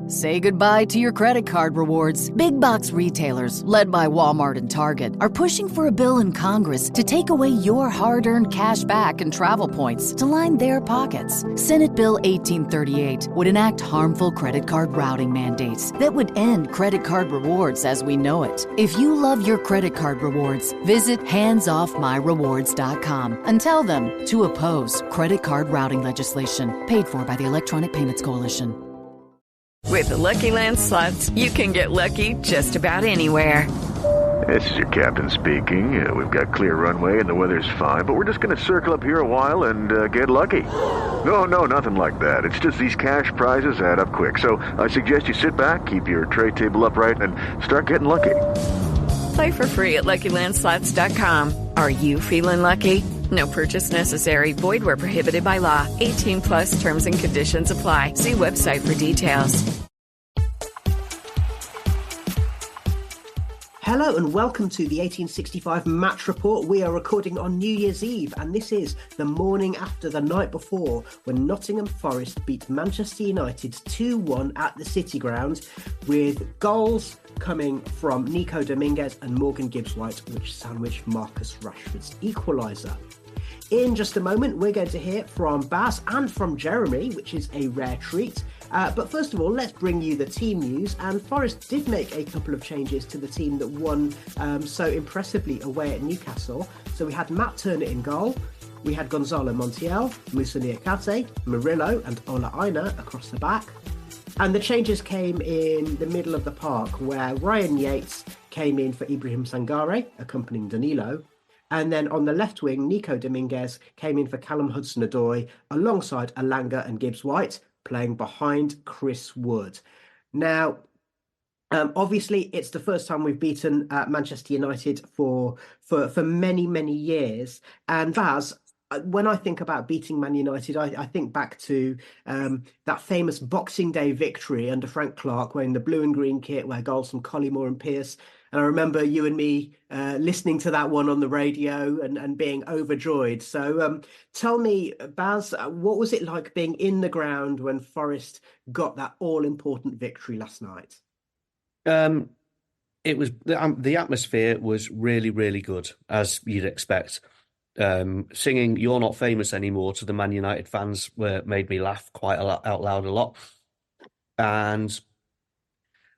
Say goodbye to your credit card rewards. Big box retailers, led by Walmart and Target, are pushing for a bill in Congress to take away your hard-earned cash back and travel points to line their pockets. Senate Bill 1838 would enact harmful credit card routing mandates that would end credit card rewards as we know it. If you love your credit card rewards, visit handsoffmyrewards.com and tell them to oppose credit card routing legislation paid for by the Electronic Payments Coalition. With the Lucky Land Slots, you can get lucky just about anywhere. This is your captain speaking. We've got clear runway and the weather's fine, but we're just going to circle up here a while and get lucky. No, nothing like that. It's just these cash prizes add up quick. So I suggest you sit back, keep your tray table upright, and start getting lucky. Play for free at LuckyLandSlots.com. Are you feeling lucky? No purchase necessary. Void where prohibited by law. 18 plus terms and conditions apply. See website for details. Hello and welcome to the 1865 Match Report. We are recording on New Year's Eve, and this is the morning after the night before when Nottingham Forest beat Manchester United 2-1 at the City Ground, with goals coming from Nico, Dominguez and Morgan Gibbs-White, which sandwiched Marcus Rashford's equaliser. In just a moment, we're going to hear from Baz and from Jeremy, which is a rare treat. But first of all, let's bring you the team news. And Forest did make a couple of changes to the team that won so impressively away at Newcastle. So we had Matt Turner in goal. We had Gonzalo Montiel, Musa Niakate, Murillo and Ola Aina across the back. And the changes came in the middle of the park, where Ryan Yates came in for Ibrahim Sangare, accompanying Danilo. And then on the left wing, Nico Dominguez came in for Callum Hudson-Odoi alongside Alanga and Gibbs-White, playing behind Chris Wood. Now, obviously, it's the first time we've beaten Manchester United for many, many years. And Baz, when I think about beating Man United, I think back to that famous Boxing Day victory under Frank Clark, wearing the blue and green kit, where goals from Collymore and Pearce. And I remember you and me listening to that one on the radio and being overjoyed. So tell me, Baz, what was it like being in the ground when Forest got that all-important victory last night? It was the atmosphere was really, really good, as you'd expect. Singing "You're Not Famous Anymore" to the Man United fans made me laugh quite a lot, out loud a lot. And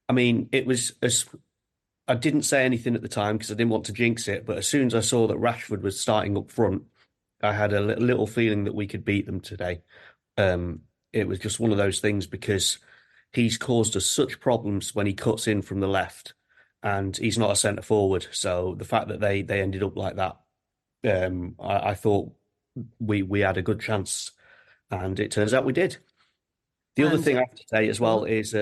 I mean, it was I didn't say anything at the time because I didn't want to jinx it. But as soon as I saw that Rashford was starting up front, I had a little feeling that we could beat them today. It was just one of those things because he's caused us such problems when he cuts in from the left, and he's not a centre forward. So the fact that they ended up like that, I thought we had a good chance, and it turns out we did. The other thing I have to say as well is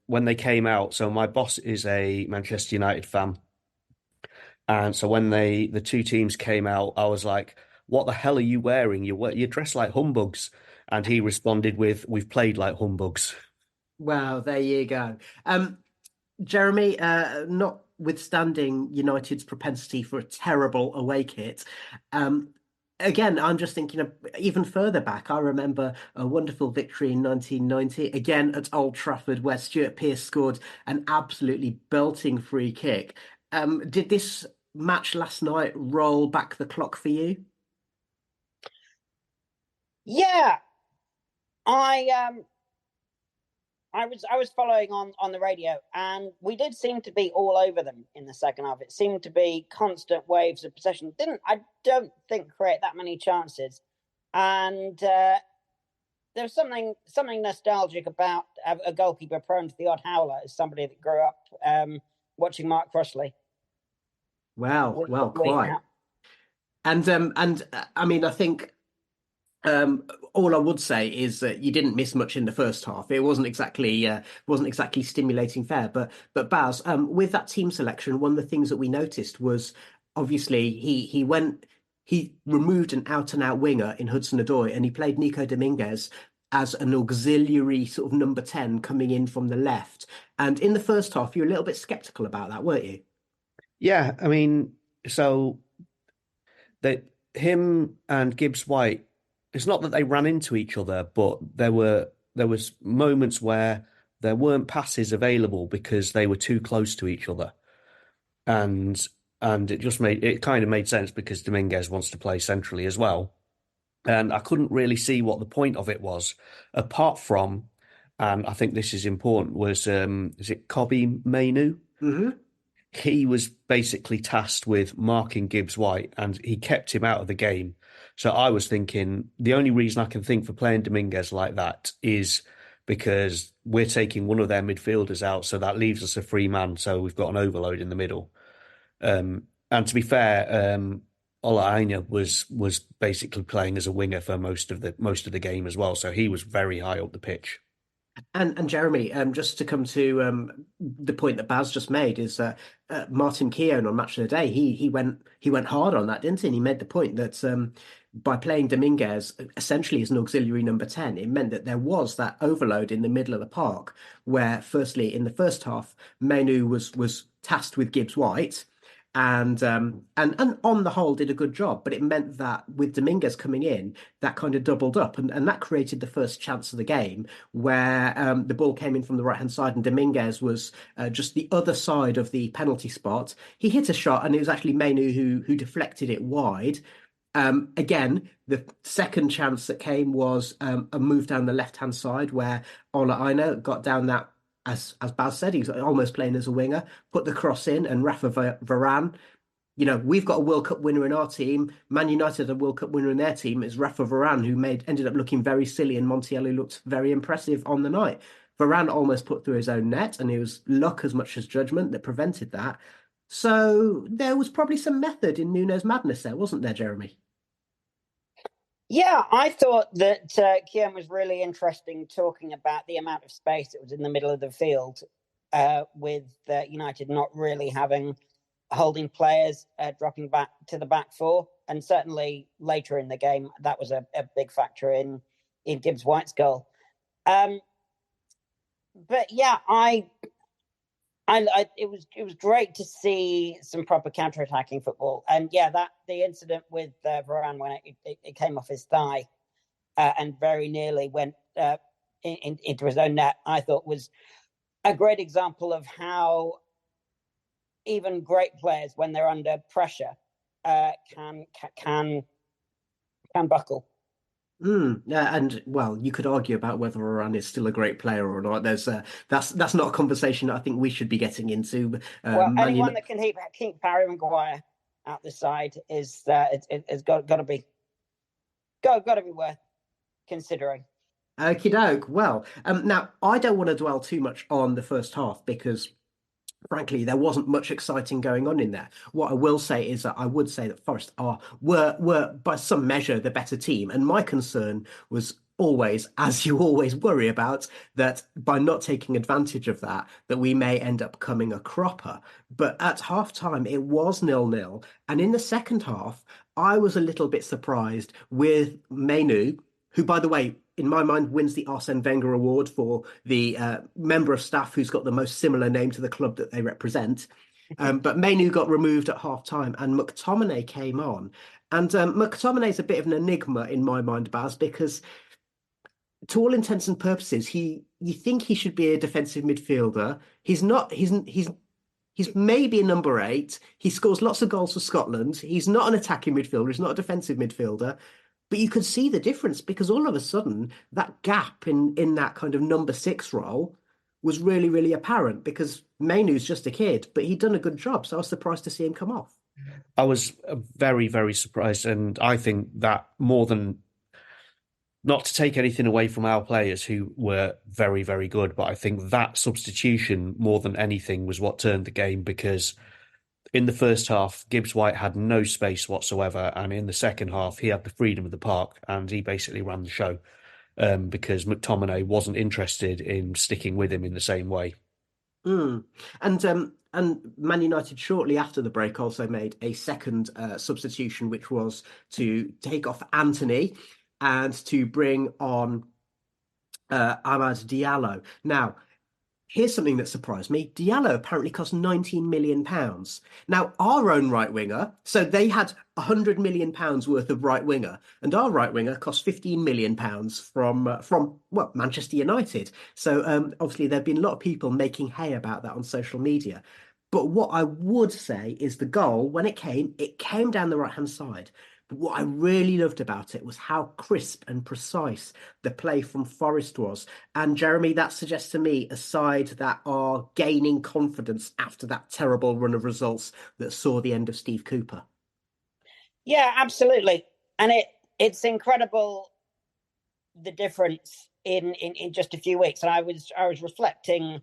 when they came out, so my boss is a Manchester United fan. And so when the two teams came out, I was like, what the hell are you wearing? You're dressed like humbugs. And he responded with, we've played like humbugs. Wow, there you go. Jeremy, notwithstanding United's propensity for a terrible away kit, again, I'm just thinking of even further back. I remember a wonderful victory in 1990, again at Old Trafford, where Stuart Pearce scored an absolutely belting free kick. Did this match last night roll back the clock for you? Yeah, I was following on the radio, and we did seem to be all over them in the second half. It seemed to be constant waves of possession. I don't think create that many chances, and there was something nostalgic about a goalkeeper prone to the odd howler as somebody that grew up watching Mark Crossley. Well, quite. And I mean, I think. All I would say is that you didn't miss much in the first half. It wasn't exactly stimulating fare. But Baz, with that team selection, one of the things that we noticed was obviously he removed an out and out winger in Hudson-Odoi, and he played Nico Dominguez as an auxiliary sort of number 10 coming in from the left. And in the first half, you were a little bit sceptical about that, weren't you? Yeah, I mean, so him and Gibbs-White. It's not that they ran into each other, but there was moments where there weren't passes available because they were too close to each other. And it kind of made sense because Dominguez wants to play centrally as well. And I couldn't really see what the point of it was, apart from, and I think this is important, was is it Kobe Mainu? Mm-hmm. He was basically tasked with marking Gibbs-White, and he kept him out of the game. So I was thinking the only reason I can think for playing Dominguez like that is because we're taking one of their midfielders out, so that leaves us a free man. So we've got an overload in the middle. And to be fair, Olaina was basically playing as a winger for most of the game as well. So he was very high up the pitch. And Jeremy, just to come to the point that Baz just made, is Martin Keown on Match of the Day. He went hard on that, didn't he? And he made the point that by playing Dominguez essentially as an auxiliary number 10, it meant that there was that overload in the middle of the park, where firstly in the first half, Menu was tasked with Gibbs-White. And on the whole did a good job, but it meant that with Dominguez coming in, that kind of doubled up, and that created the first chance of the game, where the ball came in from the right hand side, and Dominguez was just the other side of the penalty spot. He hit a shot, and it was actually Menu who deflected it wide. Again, the second chance that came was a move down the left hand side where Olaina got down that. As Baz said, he's almost playing as a winger, put the cross in, and Rafa Varane, we've got a World Cup winner in our team. Man United, a World Cup winner in their team, is Rafa Varane, who ended up looking very silly, and Montiel looked very impressive on the night. Varane almost put through his own net, and it was luck as much as judgment that prevented that. So there was probably some method in Nuno's madness there, wasn't there, Jeremy? Yeah, I thought that Keown was really interesting, talking about the amount of space that was in the middle of the field, with United not really having holding players dropping back to the back four. And certainly later in the game, that was a big factor in Gibbs-White's goal. But yeah, it was great to see some proper counter-attacking football, and yeah, that the incident with Varane when it came off his thigh and very nearly went into his own net, I thought was a great example of how even great players, when they're under pressure, can buckle. Yeah, and well, you could argue about whether Varane is still a great player or not. That's not a conversation I think we should be getting into. Anyone that can keep Harry Maguire out the side is got to be worth considering. Okie doke. Well, now I don't want to dwell too much on the first half because, frankly, there wasn't much exciting going on in there. What I will say is that I would say that Forest were by some measure the better team, and my concern was always, as you always worry about, that by not taking advantage of that we may end up coming a cropper. But at half-time, it was 0-0, and in the second half, I was a little bit surprised with Menu, who, by the way, in my mind, wins the Arsene Wenger Award for the member of staff who's got the most similar name to the club that they represent. But Menu got removed at half-time, and McTominay came on. And McTominay's a bit of an enigma in my mind, Baz, because to all intents and purposes, you think he should be a defensive midfielder. He's not. He's maybe a number 8. He scores lots of goals for Scotland. He's not an attacking midfielder. He's not a defensive midfielder. But you could see the difference because all of a sudden that gap in that kind of number 6 role was really, really apparent because Mainu's just a kid, but he'd done a good job. So I was surprised to see him come off. I was very, very surprised. And I think that more than, not to take anything away from our players who were very, very good, but I think that substitution more than anything was what turned the game, because in the first half, Gibbs-White had no space whatsoever, and in the second half, he had the freedom of the park, and he basically ran the show because McTominay wasn't interested in sticking with him in the same way. And Man United shortly after the break also made a second substitution, which was to take off Anthony and to bring on Amad Diallo. Now, Here's something that surprised me. Diallo apparently cost £19 million. Now, our own right winger, so they had £100 million worth of right winger, and our right winger cost £15 million from well, Manchester United. So obviously there've been a lot of people making hay about that on social media. But what I would say is the goal, when it came down the right-hand side. But what I really loved about it was how crisp and precise the play from Forest was. And Jeremy, that suggests to me a side that are gaining confidence after that terrible run of results that saw the end of Steve Cooper. Yeah, absolutely. And it's incredible the difference in just a few weeks. And I was reflecting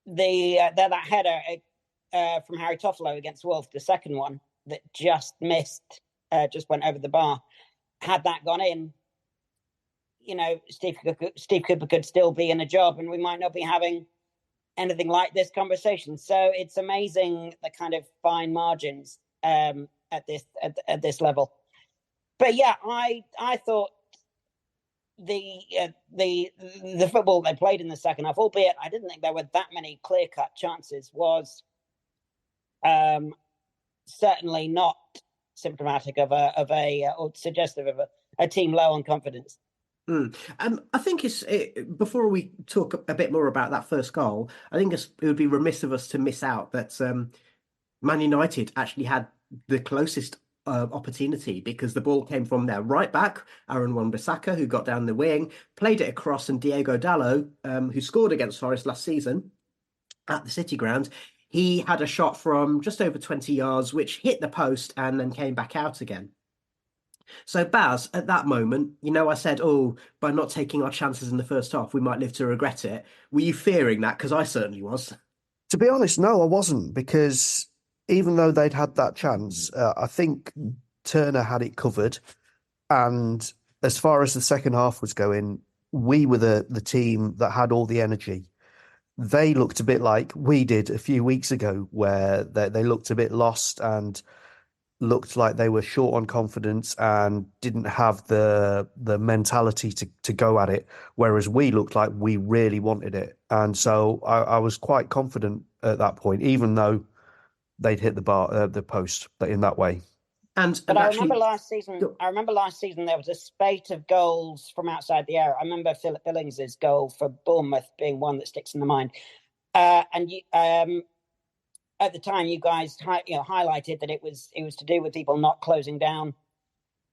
that header from Harry Toffolo against Wolf, the second one that just missed, just went over the bar. Had that gone in, Steve Cooper could still be in a job, and we might not be having anything like this conversation. So it's amazing the kind of fine margins at this level. But yeah, I thought the football they played in the second half, albeit I didn't think there were that many clear-cut chances, was certainly not symptomatic of or suggestive of a team low on confidence. I think before we talk a bit more about that first goal, I think it would be remiss of us to miss out that Man United actually had the closest opportunity, because the ball came from their right back, Aaron Wan-Bissaka, who got down the wing, played it across, and Diego Dallo, who scored against Forest last season at the City Ground, he had a shot from just over 20 yards, which hit the post and then came back out again. So, Baz, at that moment, I said, by not taking our chances in the first half, we might live to regret it. Were you fearing that? Because I certainly was. To be honest, no, I wasn't, because even though they'd had that chance, I think Turner had it covered. And as far as the second half was going, we were the team that had all the energy. They looked a bit like we did a few weeks ago, where they looked a bit lost and looked like they were short on confidence and didn't have the mentality to go at it, whereas we looked like we really wanted it. And so I was quite confident at that point, even though they'd hit the post in that way. But I remember last season there was a spate of goals from outside the area. I remember Philip Billings's goal for Bournemouth being one that sticks in the mind. And you, at the time, you guys highlighted that it was to do with people not closing down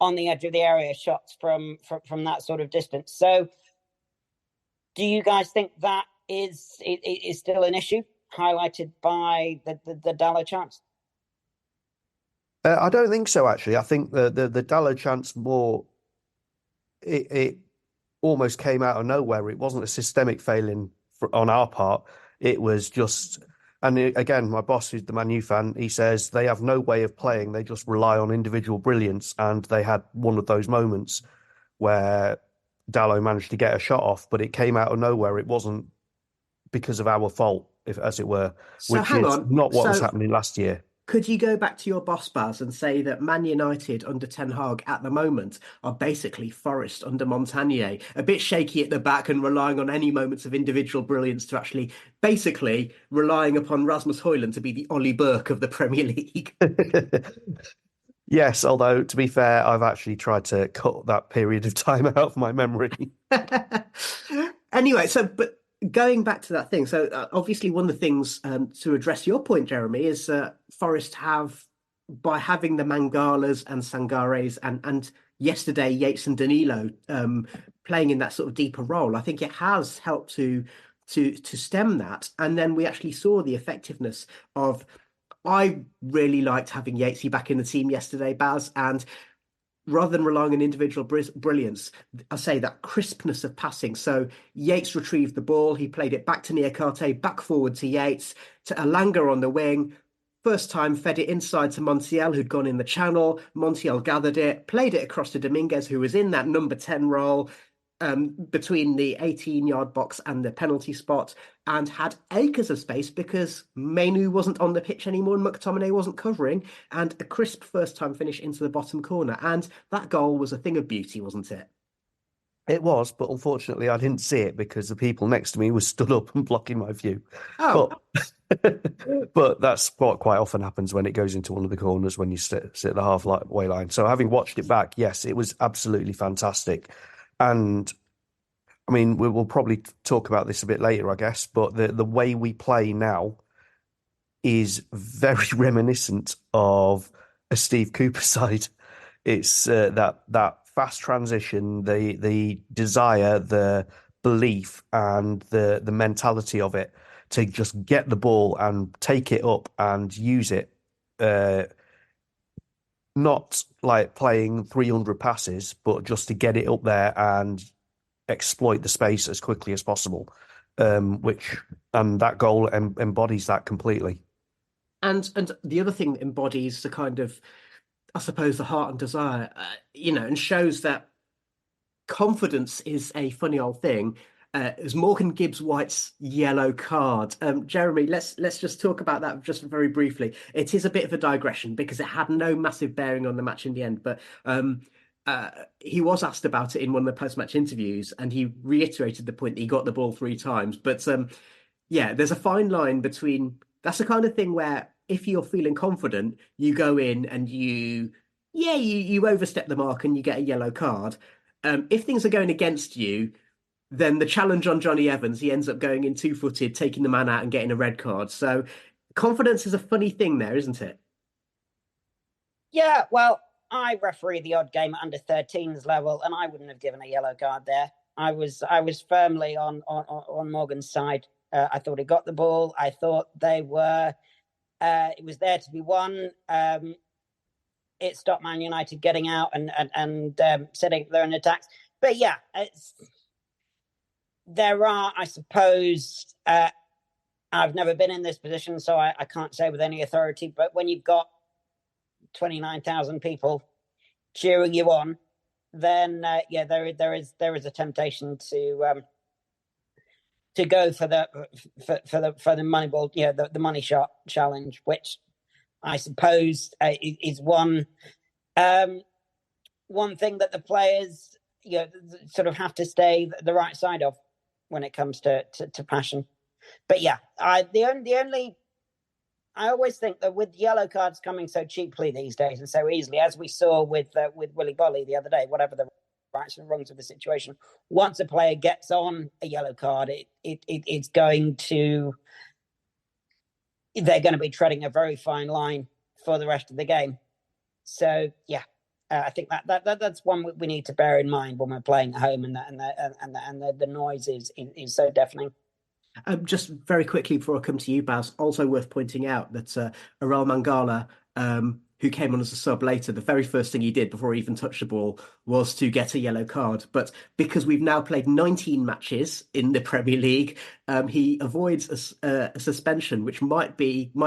on the edge of the area shots from that sort of distance. So, do you guys think that is still an issue highlighted by the Dallo chance? I don't think so, actually. I think the Dallo chance more, it almost came out of nowhere. It wasn't a systemic failing on our part. It was just, and again, my boss, who's the Man U fan, he says they have no way of playing. They just rely on individual brilliance. And they had one of those moments where Dallo managed to get a shot off, but it came out of nowhere. It wasn't because of our fault, as it were, which is not what was happening last year. Could you go back to your boss, Baz, and say that Man United under Ten Hag at the moment are basically Forest under Montagnier, a bit shaky at the back and relying on any moments of individual brilliance to actually basically relying upon Rasmus Højlund to be the Ollie Burke of the Premier League? Yes, although to be fair, I've actually tried to cut that period of time out of my memory. Anyway, but going back to that thing, so obviously one of the things to address your point, Jeremy, is Forest have, by having the Mangalas and Sangares and yesterday Yates and Danilo playing in that sort of deeper role, I think it has helped to stem that. And then we actually saw the effectiveness of, I really liked having Yatesy back in the team yesterday, Baz, and rather than relying on individual brilliance, I say that crispness of passing. So Yates retrieved the ball. He played it back to Niakate, back forward to Yates, to Alanga on the wing. First time fed it inside to Montiel, who'd gone in the channel. Montiel gathered it, played it across to Dominguez, who was in that number 10 role between the 18-yard box and the penalty spot, and had acres of space because Mainu wasn't on the pitch anymore and McTominay wasn't covering, and a crisp first-time finish into the bottom corner. And that goal was a thing of beauty, wasn't it? It was, but unfortunately I didn't see it because the people next to me were stood up and blocking my view. Oh, But that's what quite often happens when it goes into one of the corners when you sit at the halfway line. So having watched it back, yes, it was absolutely fantastic. And I mean, we will probably talk about this a bit later, I guess, but the way we play now is very reminiscent of a Steve Cooper side. It's that fast transition, the desire, the belief, and the mentality of it to just get the ball and take it up and use it. Not like playing 300 passes, but just to get it up there and exploit the space as quickly as possible. And that goal embodies that completely. and the other thing that embodies the kind of, I suppose, the heart and desire, and shows that confidence is a funny old thing. Is Morgan Gibbs-White's yellow card. Jeremy, let's just talk about that just very briefly. It is a bit of a digression because it had no massive bearing on the match in the end, but he was asked about it in one of the post-match interviews, and he reiterated the point that he got the ball 3 times. But yeah, there's a fine line between that's the kind of thing where if you're feeling confident, you go in and you overstep the mark and you get a yellow card. If things are going against you, then the challenge on Johnny Evans, he ends up going in 2-footed, taking the man out and getting a red card. So confidence is a funny thing there, isn't it? Yeah, well, I referee the odd game at under 13s level, and I wouldn't have given a yellow card there. I was firmly on Morgan's side. I thought he got the ball. I thought they were. It was there to be won. It stopped Man United getting out and setting up their own attacks. But yeah, there are, I suppose, I've never been in this position, so I can't say with any authority, but when you've got 29,000 people cheering you on, then there is a temptation to go for the money ball, the money shot challenge, which I suppose is one thing that the players sort of have to stay the right side of when it comes to passion. But yeah, I always think that with yellow cards coming so cheaply these days and so easily, as we saw with Willy Bolly the other day, whatever the rights and wrongs of the situation, once a player gets on a yellow card, it's going to, they're going to be treading a very fine line for the rest of the game. So yeah, I think that's one we need to bear in mind when we're playing at home, and the noise is so deafening. Just very quickly before I come to you, Baz, also worth pointing out that Aral Mangala, who came on as a sub later, the very first thing he did before he even touched the ball was to get a yellow card. But because we've now played 19 matches in the Premier League, he avoids a suspension, which might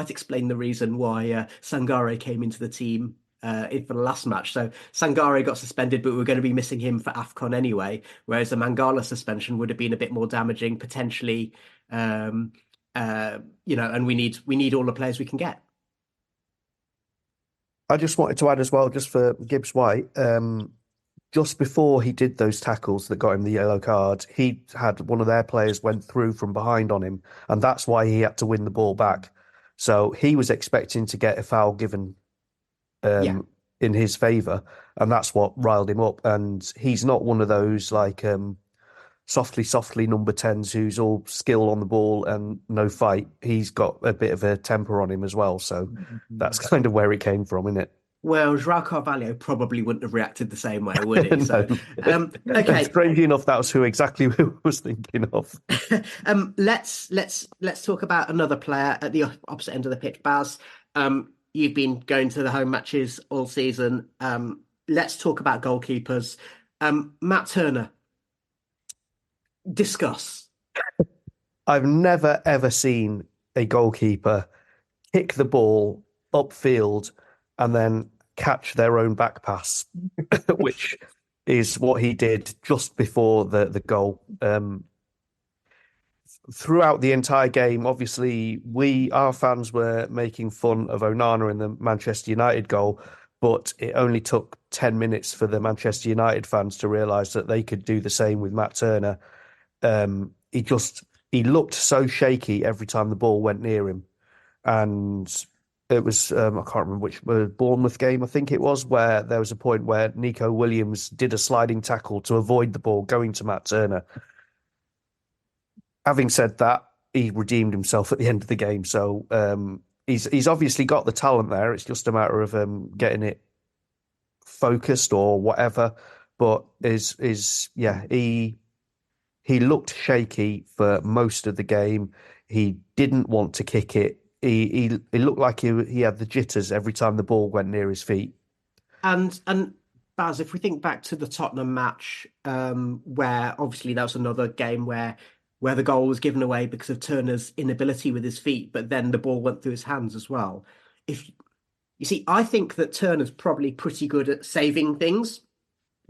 explain the reason why Sangare came into the team for the last match. So Sangare got suspended, but we're going to be missing him for AFCON anyway, whereas a Mangala suspension would have been a bit more damaging, potentially. And we need all the players we can get. I just wanted to add as well, just for Gibbs-White, just before he did those tackles that got him the yellow card, he had one of their players went through from behind on him, and that's why he had to win the ball back. So he was expecting to get a foul given in his favour, and that's what riled him up. And he's not one of those like softly number 10s who's all skill on the ball and no fight. He's got a bit of a temper on him as well, so that's kind of where it came from, isn't it? Well, João Carvalho probably wouldn't have reacted the same way, would he? So, okay. Strangely enough, that was who I was thinking of. Let's talk about another player at the opposite end of the pitch. Baz, you've been going to the home matches all season. Let's talk about goalkeepers. Matt Turner, discuss. I've never, ever seen a goalkeeper kick the ball upfield and then catch their own back pass, which is what he did just before the goal. Throughout the entire game, obviously, our fans were making fun of Onana in the Manchester United goal, but it only took 10 minutes for the Manchester United fans to realise that they could do the same with Matt Turner. He looked so shaky every time the ball went near him. And it was, I can't remember which Bournemouth game, I think it was, where there was a point where Nico Williams did a sliding tackle to avoid the ball going to Matt Turner. Having said that, he redeemed himself at the end of the game. So he's obviously got the talent there. It's just a matter of getting it focused or whatever. But he looked shaky for most of the game. He didn't want to kick it. He looked like he had the jitters every time the ball went near his feet. And Baz, if we think back to the Tottenham match, where obviously that was another game where the goal was given away because of Turner's inability with his feet, but then the ball went through his hands as well. If you see, I think that Turner's probably pretty good at saving things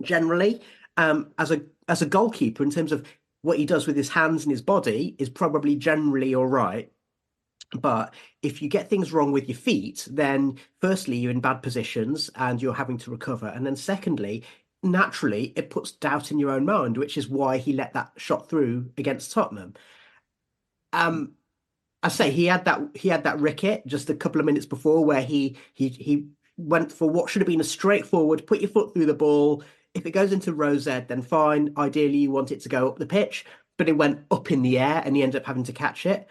generally. As a goalkeeper, in terms of what he does with his hands and his body, is probably generally all right. But if you get things wrong with your feet, then firstly, you're in bad positions and you're having to recover. And then secondly, naturally, it puts doubt in your own mind, which is why he let that shot through against Tottenham. I say he had that ricket just a couple of minutes before where he went for what should have been a straightforward, put your foot through the ball. If it goes into row Z, then fine. Ideally, you want it to go up the pitch, but it went up in the air and he ended up having to catch it.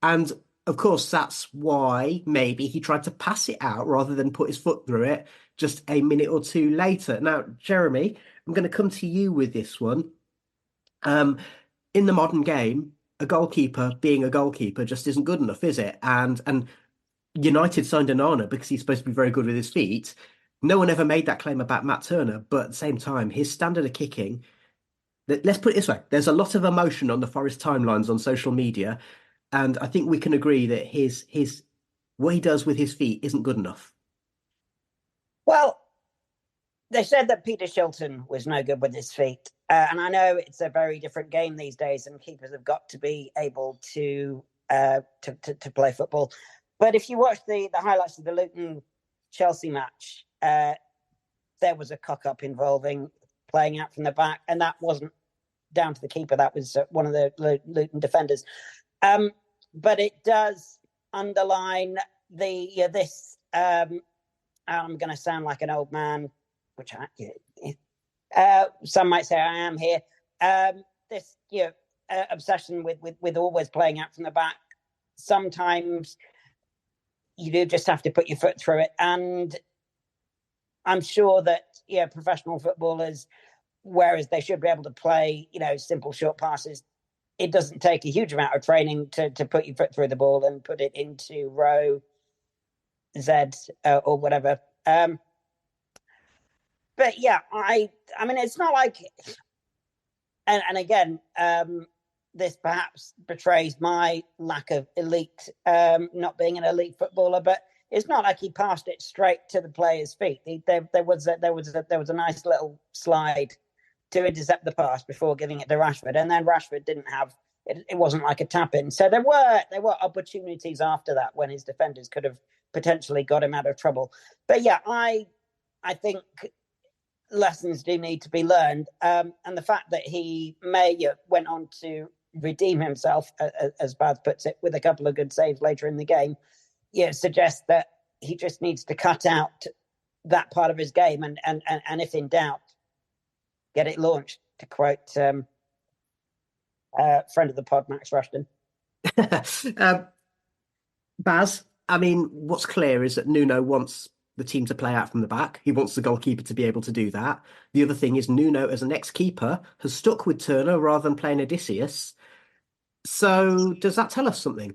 And of course, that's why maybe he tried to pass it out rather than put his foot through it just a minute or two later. Now, Jeremy, I'm going to come to you with this one. In the modern game, a goalkeeper being a goalkeeper just isn't good enough, is it? And United signed Onana because he's supposed to be very good with his feet. No one ever made that claim about Matt Turner, but at the same time, his standard of kicking, let's put it this way, there's a lot of emotion on the Forest timelines on social media. And I think we can agree that his what he does with his feet isn't good enough. Well, they said that Peter Shilton was no good with his feet. And I know it's a very different game these days and keepers have got to be able to play football. But if you watch the highlights of the Luton-Chelsea match, there was a cock-up involving playing out from the back. And that wasn't down to the keeper. That was one of the Luton defenders. But it does underline this. I'm going to sound like an old man, which some might say I am here. This obsession with always playing out from the back. Sometimes you do just have to put your foot through it, and I'm sure that professional footballers, whereas they should be able to play simple short passes, it doesn't take a huge amount of training to put your foot through the ball and put it into row Z or whatever. But yeah, I mean, it's not like, and again, this perhaps betrays my lack of elite, not being an elite footballer, but it's not like he passed it straight to the player's feet. There was a nice little slide to intercept the pass before giving it to Rashford, and then Rashford didn't have it. It wasn't like a tap in. So there were opportunities after that when his defenders could have potentially got him out of trouble. But yeah, I think lessons do need to be learned, and the fact that he went on to redeem himself, as Baz puts it, with a couple of good saves later in the game, suggests that he just needs to cut out that part of his game, and if in doubt, get it launched, to quote friend of the pod, Max Rushton. Baz, I mean, what's clear is that Nuno wants the team to play out from the back. He wants the goalkeeper to be able to do that. The other thing is Nuno, as an ex-keeper, has stuck with Turner rather than playing Odysseus. So does that tell us something?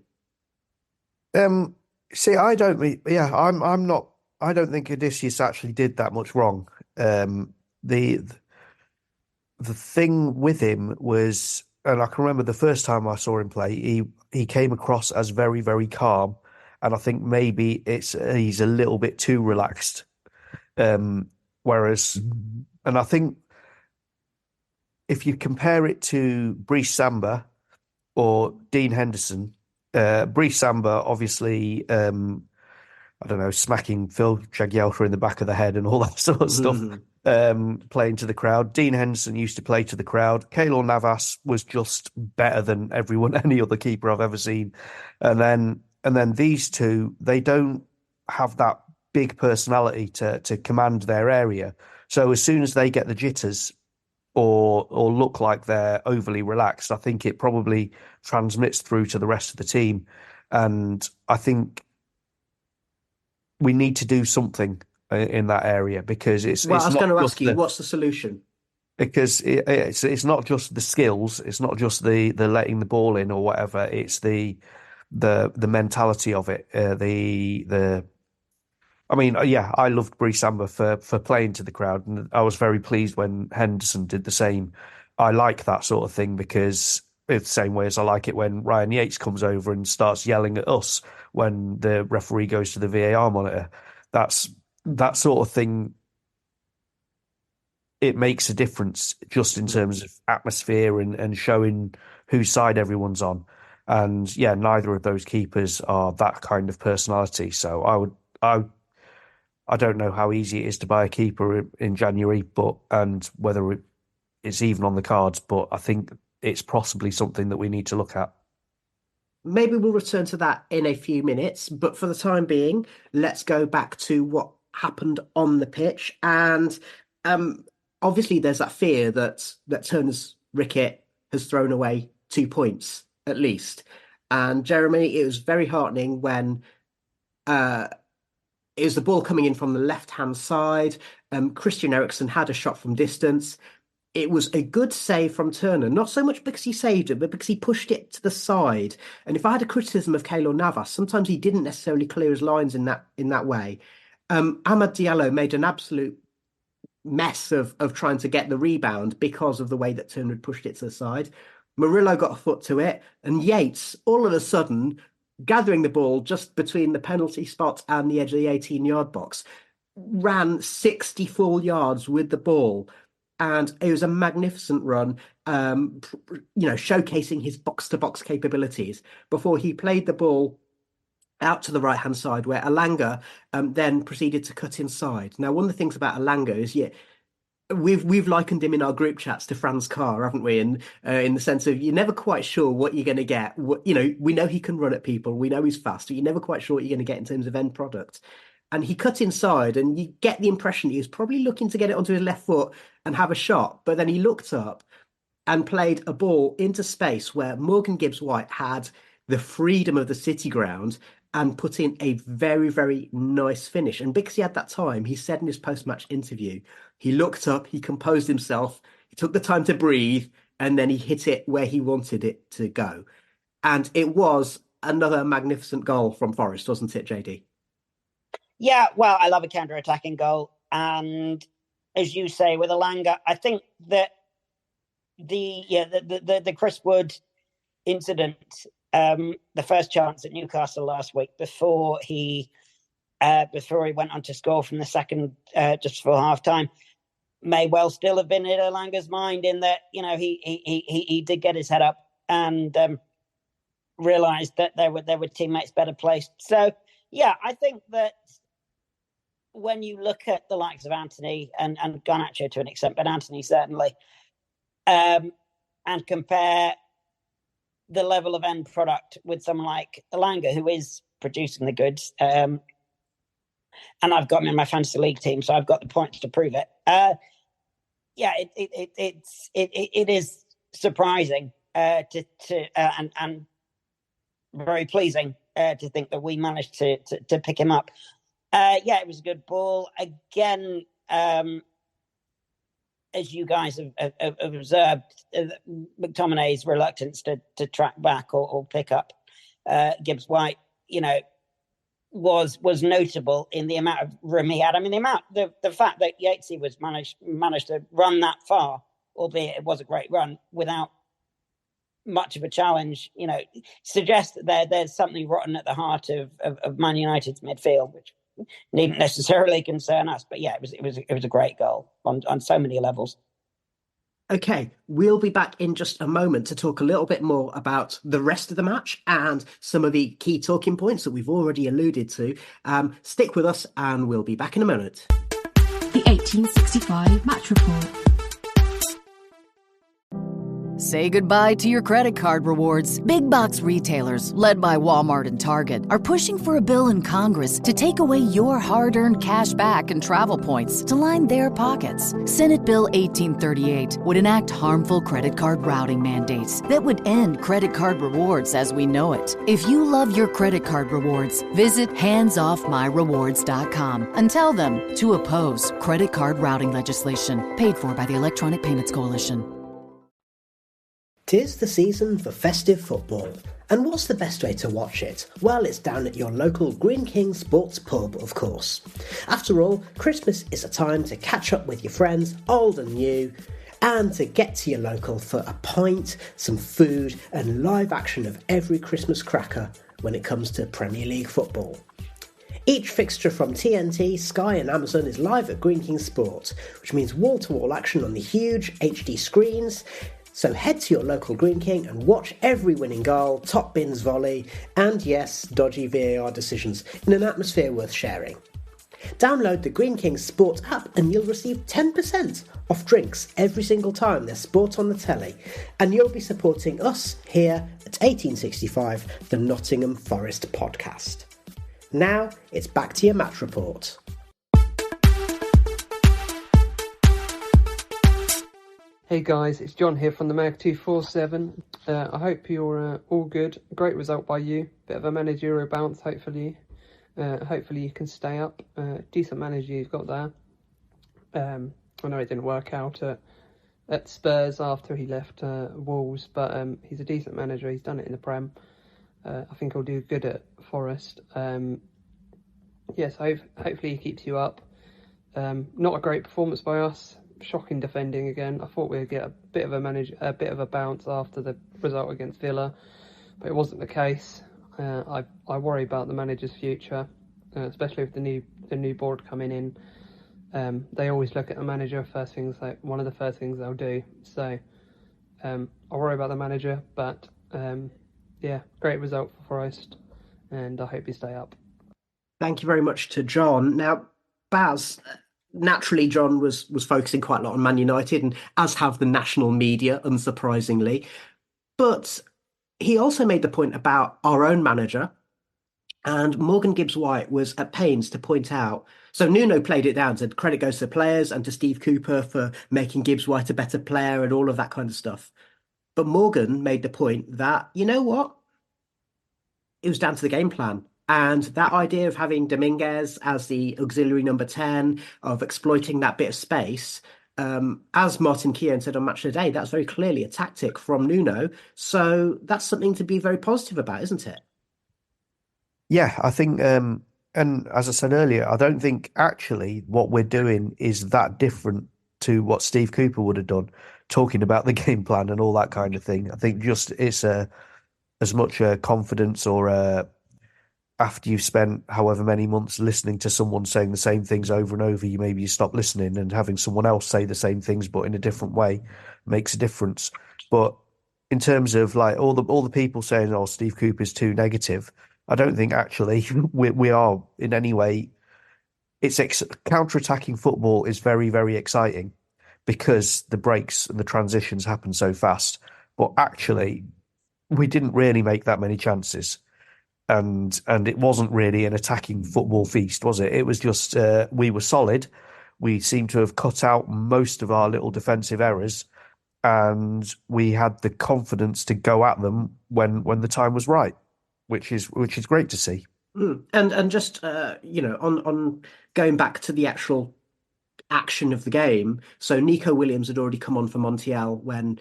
See, I don't think Odysseus actually did that much wrong. The thing with him was, and I can remember the first time I saw him play, he came across as very, very calm, and I think maybe he's a little bit too relaxed. Whereas, and I think if you compare it to Brice Samba or Dean Henderson, Brice Samba obviously I don't know, smacking Phil Jagielka in the back of the head and all that sort of stuff, playing to the crowd. Dean Henderson used to play to the crowd. Keylor Navas was just better than any other keeper I've ever seen. And then these two, they don't have that big personality to command their area. So as soon as they get the jitters or look like they're overly relaxed, I think it probably transmits through to the rest of the team. And I think we need to do something in that area because it's. Well, it's I was not going to just ask you, what's the solution? because it's not just the skills, it's not just the letting the ball in or whatever. It's the mentality of it. I mean, yeah, I loved Bree Samba for playing to the crowd, and I was very pleased when Henderson did the same. I like that sort of thing because it's the same way as I like it when Ryan Yates comes over and starts yelling at us when the referee goes to the VAR monitor. That's that sort of thing. It makes a difference just in terms of atmosphere and showing whose side everyone's on. And yeah, neither of those keepers are that kind of personality. So I don't know how easy it is to buy a keeper in January, and whether it's even on the cards, but I think it's possibly something that we need to look at. Maybe we'll return to that in a few minutes, but for the time being, let's go back to what happened on the pitch. And obviously, there's that fear that Turner's Ricket has thrown away 2 points at least. And Jeremy, it was very heartening when it was the ball coming in from the left-hand side. Christian Eriksen had a shot from distance. It was a good save from Turner, not so much because he saved it, but because he pushed it to the side. And if I had a criticism of Keylor Navas, sometimes he didn't necessarily clear his lines in that way. Amad Diallo made an absolute mess of trying to get the rebound because of the way that Turner had pushed it to the side. Murillo got a foot to it, and Yates, all of a sudden, gathering the ball just between the penalty spot and the edge of the 18-yard box, ran 64 yards with the ball. And it was a magnificent run, showcasing his box-to-box capabilities before he played the ball out to the right-hand side where Alanga then proceeded to cut inside. Now, one of the things about Alanga is, we've likened him in our group chats to Franz Carr, haven't we? And in the sense of you're never quite sure what you're going to get. We know he can run at people. We know he's fast, but you're never quite sure what you're going to get in terms of end product. And he cut inside, and you get the impression he was probably looking to get it onto his left foot and have a shot. But then he looked up and played a ball into space where Morgan Gibbs-White had the freedom of the City ground and put in a very, very nice finish. And because he had that time, he said in his post-match interview, he looked up, he composed himself, he took the time to breathe, and then he hit it where he wanted it to go. And it was another magnificent goal from Forest, wasn't it, JD? Yeah, well, I love a counter-attacking goal. And as you say, with Alanga, I think that the Chris Wood incident, the first chance at Newcastle last week before he went on to score from the second just before half-time, may well still have been in Alanga's mind in that, he did get his head up and realised that there were teammates better placed. So, yeah, I think that when you look at the likes of Anthony and Garnacho to an extent, but Anthony certainly, and compare the level of end product with someone like Alanga, who is producing the goods, and I've got him in my fantasy league team, so I've got the points to prove it. It is surprising and very pleasing to think that we managed to pick him up. It was a good ball. Again, as you guys have observed, McTominay's reluctance to track back or pick up Gibbs-White, was notable in the amount of room he had. I mean, the fact that Yatesy was managed to run that far, albeit it was a great run, without much of a challenge, suggests that there's something rotten at the heart of Man United's midfield, which needn't necessarily concern us. But yeah, it was a great goal on so many levels. Okay, we'll be back in just a moment to talk a little bit more about the rest of the match and some of the key talking points that we've already alluded to. Stick with us and we'll be back in a moment. The 1865 Match Report. Say goodbye to your credit card rewards. Big box retailers, led by Walmart and Target, are pushing for a bill in Congress to take away your hard-earned cash back and travel points to line their pockets. Senate Bill 1838 would enact harmful credit card routing mandates that would end credit card rewards as we know it. If you love your credit card rewards, visit handsoffmyrewards.com and tell them to oppose credit card routing legislation paid for by the Electronic Payments Coalition. 'Tis the season for festive football, and what's the best way to watch it? Well, it's down at your local Green King Sports Pub, of course. After all, Christmas is a time to catch up with your friends, old and new, and to get to your local for a pint, some food, and live action of every Christmas cracker when it comes to Premier League football. Each fixture from TNT, Sky and Amazon is live at Green King Sports, which means wall-to-wall action on the huge HD screens. So head to your local Green King and watch every winning goal, top bins volley, and yes, dodgy VAR decisions in an atmosphere worth sharing. Download the Green King Sport app and you'll receive 10% off drinks every single time there's sport on the telly. And you'll be supporting us here at 1865, the Nottingham Forest podcast. Now, it's back to your match report. Hey guys, it's John here from the Mag 247. I hope you're all good. Great result by you. Bit of a managerial bounce, hopefully. Hopefully you can stay up. Decent manager you've got there. I know it didn't work out at Spurs after he left Wolves, but he's a decent manager. He's done it in the Prem. I think he'll do good at Forest. Yes, hopefully he keeps you up. Not a great performance by us. Shocking defending again. I thought we'd get a bit of a bounce after the result against Villa, but it wasn't the case. I worry about the manager's future, especially with the new board coming in. They always look at the manager one of the first things they'll do. So I worry about the manager, but yeah, great result for Forest, and I hope you stay up. Thank you very much to John. Now, Baz. Naturally, John was focusing quite a lot on Man United, and as have the national media, unsurprisingly. But he also made the point about our own manager, and Morgan Gibbs-White was at pains to point out. So Nuno played it down, said credit goes to the players and to Steve Cooper for making Gibbs-White a better player and all of that kind of stuff. But Morgan made the point that, you know what? It was down to the game plan. And that idea of having Dominguez as the auxiliary number 10, of exploiting that bit of space, as Martin Keown said on Match of the Day, that's very clearly a tactic from Nuno. So that's something to be very positive about, isn't it? Yeah, I think, and as I said earlier, I don't think actually what we're doing is that different to what Steve Cooper would have done, talking about the game plan and all that kind of thing. I think just it's as much confidence or after you've spent however many months listening to someone saying the same things over and over, you stop listening, and having someone else say the same things but in a different way makes a difference. But in terms of like all the people saying, "Oh, Steve Cooper's too negative," I don't think actually we are in any way. It's counter-attacking football is very, very exciting because the breaks and the transitions happen so fast. But actually, we didn't really make that many chances. And it wasn't really an attacking football feast, was it? It was just we were solid. We seemed to have cut out most of our little defensive errors, and we had the confidence to go at them when the time was right, which is great to see. And just on going back to the actual action of the game. So Nico Williams had already come on for Montiel when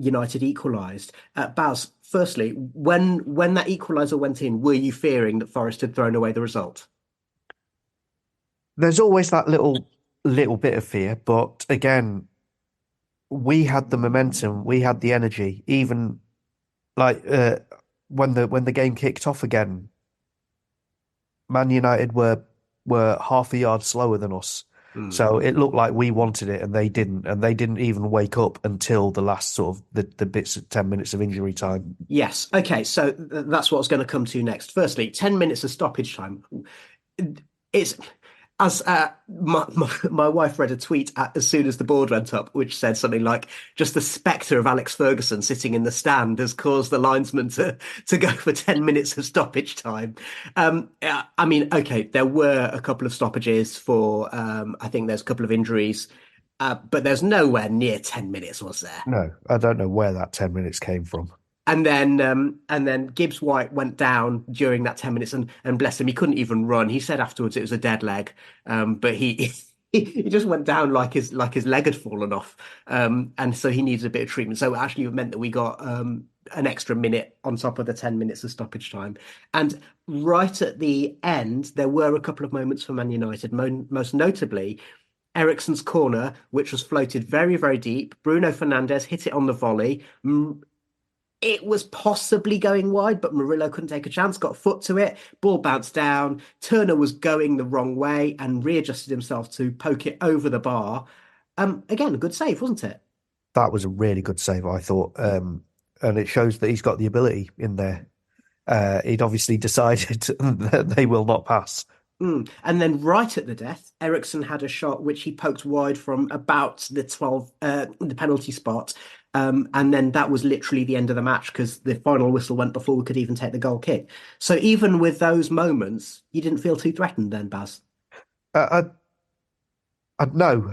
United equalised. Baz, firstly, when that equaliser went in, were you fearing that Forest had thrown away the result? There's always that little bit of fear, but again, we had the momentum, we had the energy. Even like when the game kicked off again, Man United were half a yard slower than us, So it looked like we wanted it and they didn't even wake up until the last sort of the bits of 10 minutes of injury time. Yes. Okay. So that's what I was going to come to next. Firstly, 10 minutes of stoppage time. It's as my wife read a tweet as soon as the board went up, which said something like, "Just the spectre of Alex Ferguson sitting in the stand has caused the linesman to go for 10 minutes of stoppage time." I mean, okay, there were a couple of stoppages for I think there's a couple of injuries, but there's nowhere near 10 minutes, was there? No, I don't know where that 10 minutes came from. And then Gibbs-White went down during that 10 minutes, and bless him, he couldn't even run. He said afterwards it was a dead leg, but he he just went down like his leg had fallen off, and so he needs a bit of treatment. So actually, it meant that we got an extra minute on top of the 10 minutes of stoppage time. And right at the end, there were a couple of moments for Man United, most notably Eriksen's corner, which was floated very, very deep. Bruno Fernandes hit it on the volley. It was possibly going wide, but Murillo couldn't take a chance, got a foot to it, ball bounced down. Turner was going the wrong way and readjusted himself to poke it over the bar. Again, a good save, wasn't it? That was a really good save, I thought. And it shows that he's got the ability in there. He'd obviously decided that they will not pass. And then right at the death, Eriksen had a shot which he poked wide from about the penalty spot. And then that was literally the end of the match because the final whistle went before we could even take the goal kick. So even with those moments, you didn't feel too threatened then, Baz? No.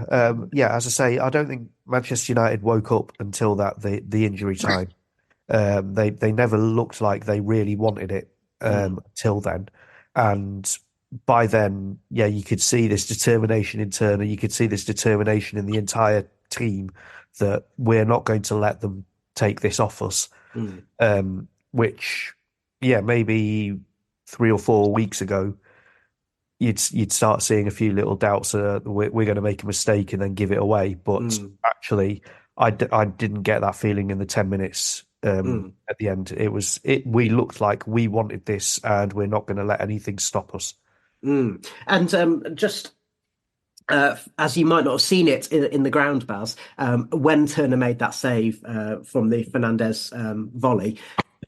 As I say, I don't think Manchester United woke up until the injury time. They never looked like they really wanted it till then. And by then, you could see this determination in Turner. You could see this determination in the entire team that we're not going to let them take this off us. Which, maybe 3 or 4 weeks ago, you'd start seeing a few little doubts. We're going to make a mistake and then give it away. But actually, I didn't get that feeling in the 10 minutes at the end. We looked like we wanted this, and we're not going to let anything stop us. And just as you might not have seen it in the ground, Baz, when Turner made that save from the Fernandes volley,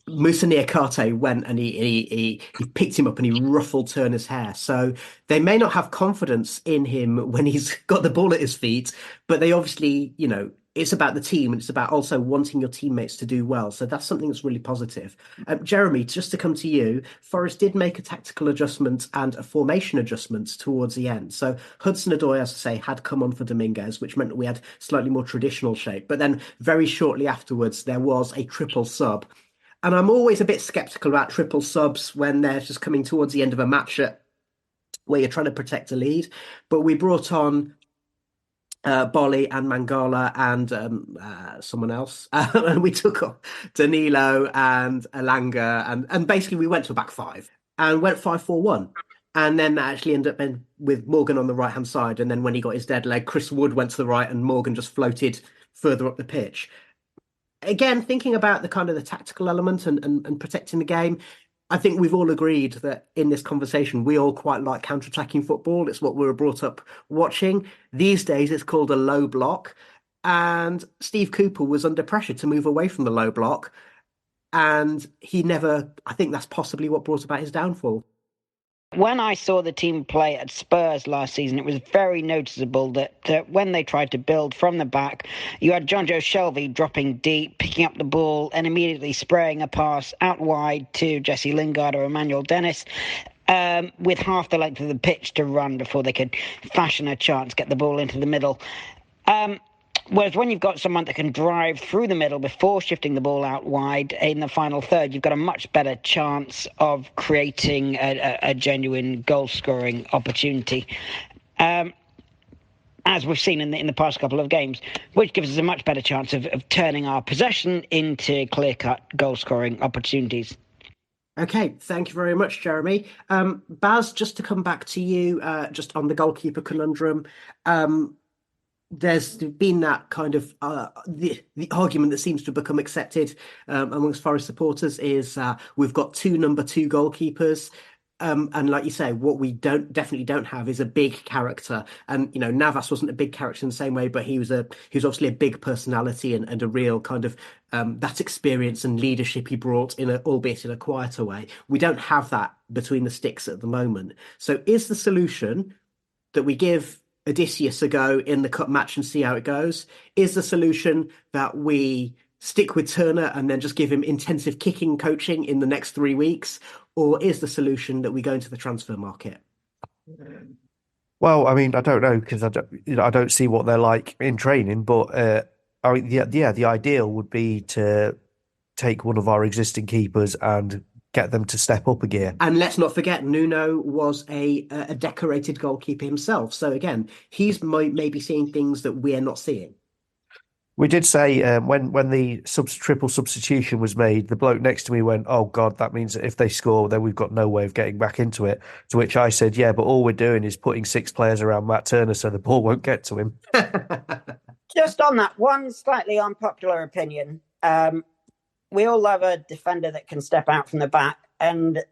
Moussa Niakate went and he picked him up and he ruffled Turner's hair. So they may not have confidence in him when he's got the ball at his feet, but they obviously, it's about the team and it's about also wanting your teammates to do well. So that's something that's really positive. Jeremy, just to come to you, Forest did make a tactical adjustment and a formation adjustment towards the end. So Hudson-Odoi, as I say, had come on for Dominguez, which meant that we had slightly more traditional shape. But then very shortly afterwards, there was a triple sub. And I'm always a bit sceptical about triple subs when they're just coming towards the end of a match where you're trying to protect a lead. But we brought on Bolly and Mangala and someone else. And we took off Danilo and Elanga. And basically we went to a back five and went 5-4-1. And then that actually ended up with Morgan on the right-hand side. And then when he got his dead leg, Chris Wood went to the right and Morgan just floated further up the pitch. Again, thinking about the kind of the tactical element and protecting the game, I think we've all agreed that in this conversation, we all quite like counter-attacking football. It's what we were brought up watching. These days, it's called a low block. And Steve Cooper was under pressure to move away from the low block. And I think that's possibly what brought about his downfall. When I saw the team play at Spurs last season, it was very noticeable that when they tried to build from the back, you had John Joe Shelvey dropping deep, picking up the ball and immediately spraying a pass out wide to Jesse Lingard or Emmanuel Dennis, with half the length of the pitch to run before they could fashion a chance, get the ball into the middle. Whereas when you've got someone that can drive through the middle before shifting the ball out wide in the final third, you've got a much better chance of creating a genuine goal-scoring opportunity, as we've seen in the past couple of games, which gives us a much better chance of turning our possession into clear-cut goal-scoring opportunities. Okay, thank you very much, Jeremy. Baz, just to come back to you, just on the goalkeeper conundrum, there's been that kind of the argument that seems to become accepted amongst Forest supporters is we've got two number 2 goalkeepers. And like you say, what we definitely don't have is a big character. And Navas wasn't a big character in the same way, but he was obviously a big personality and a real kind of that experience and leadership he brought albeit in a quieter way. We don't have that between the sticks at the moment. So is the solution that we give Odysseus a go in the cup match and see how it goes? Is the solution that we stick with Turner and then just give him intensive kicking coaching in the next 3 weeks? Or is the solution that we go into the transfer market? Well, I mean, I don't know because I don't see what they're like in training. But I mean, the ideal would be to take one of our existing keepers and get them to step up a gear. And let's not forget, Nuno was a decorated goalkeeper himself. So again, he's maybe seeing things that we're not seeing. We did say when the triple substitution was made, the bloke next to me went, "Oh God, that means that if they score, then we've got no way of getting back into it." To which I said, "Yeah, but all we're doing is putting 6 players around Matt Turner so the ball won't get to him." Just on that, one slightly unpopular opinion. We all love a defender that can step out from the back, and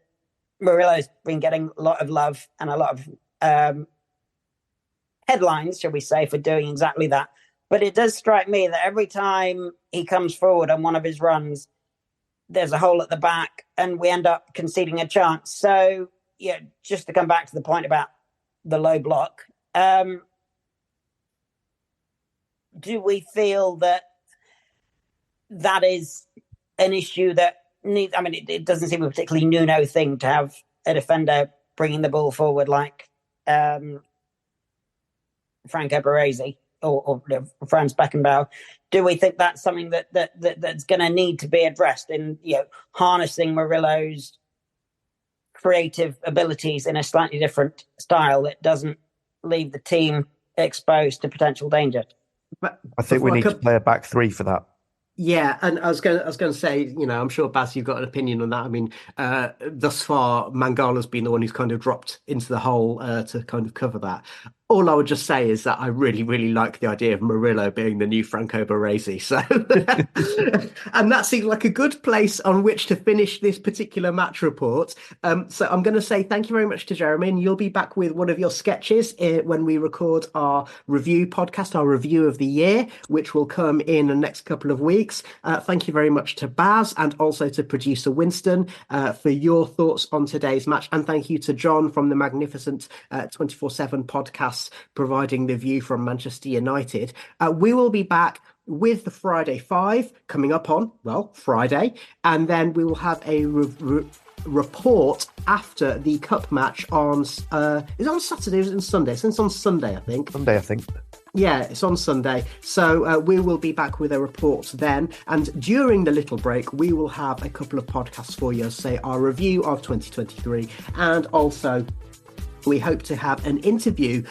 Murillo's been getting a lot of love and a lot of headlines, shall we say, for doing exactly that. But it does strike me that every time he comes forward on one of his runs, there's a hole at the back and we end up conceding a chance. So, yeah, just to come back to the point about the low block, do we feel that is an issue that needs... I mean, it doesn't seem a particularly Nuno thing to have a defender bringing the ball forward like Franco Baresi. Or Franz Beckenbauer. Do we think that's something that's going to need to be addressed in harnessing Murillo's creative abilities in a slightly different style that doesn't leave the team exposed to potential danger? But I think we need to play a back 3 for that. Yeah, and I was going to say, I'm sure, Baz, you've got an opinion on that. I mean, thus far, Mangala's been the one who's kind of dropped into the hole to kind of cover that. All I would just say is that I really, really like the idea of Murillo being the new Franco Baresi. So, and that seems like a good place on which to finish this particular match report. So I'm going to say thank you very much to Jeremy, and you'll be back with one of your sketches when we record our review podcast, our review of the year, which will come in the next couple of weeks. Thank you very much to Baz and also to producer Winston for your thoughts on today's match. And thank you to John from the magnificent 24/7 podcast, providing the view from Manchester United. We will be back with the Friday 5 coming up on, Friday. And then we will have a report after the cup match on, is it on Saturday or is it on Sunday? It's on Sunday, I think. Sunday, I think. Yeah, it's on Sunday. So we will be back with a report then. And during the little break, we will have a couple of podcasts for you, say our review of 2023. And also, we hope to have an interview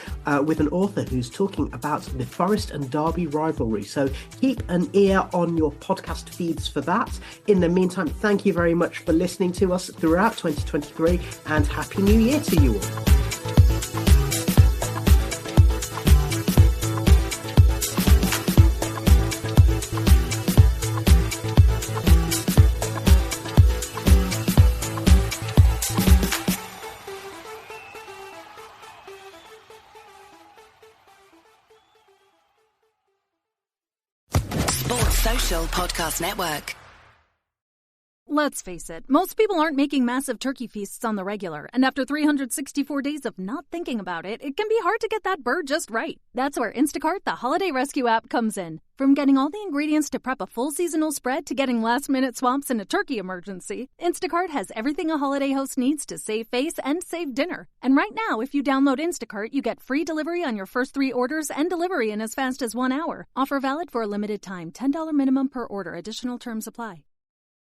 with an author who's talking about the Forest and Derby rivalry. So keep an ear on your podcast feeds for that. In the meantime, thank you very much for listening to us throughout 2023 and Happy New Year to you all. Podcast Network. Let's face it, most people aren't making massive turkey feasts on the regular, and after 364 days of not thinking about it, it can be hard to get that bird just right. That's where Instacart, the holiday rescue app, comes in. From getting all the ingredients to prep a full seasonal spread to getting last-minute swaps in a turkey emergency, Instacart has everything a holiday host needs to save face and save dinner. And right now, if you download Instacart, you get free delivery on your first 3 orders and delivery in as fast as 1 hour. Offer valid for a limited time. $10 minimum per order. Additional terms apply.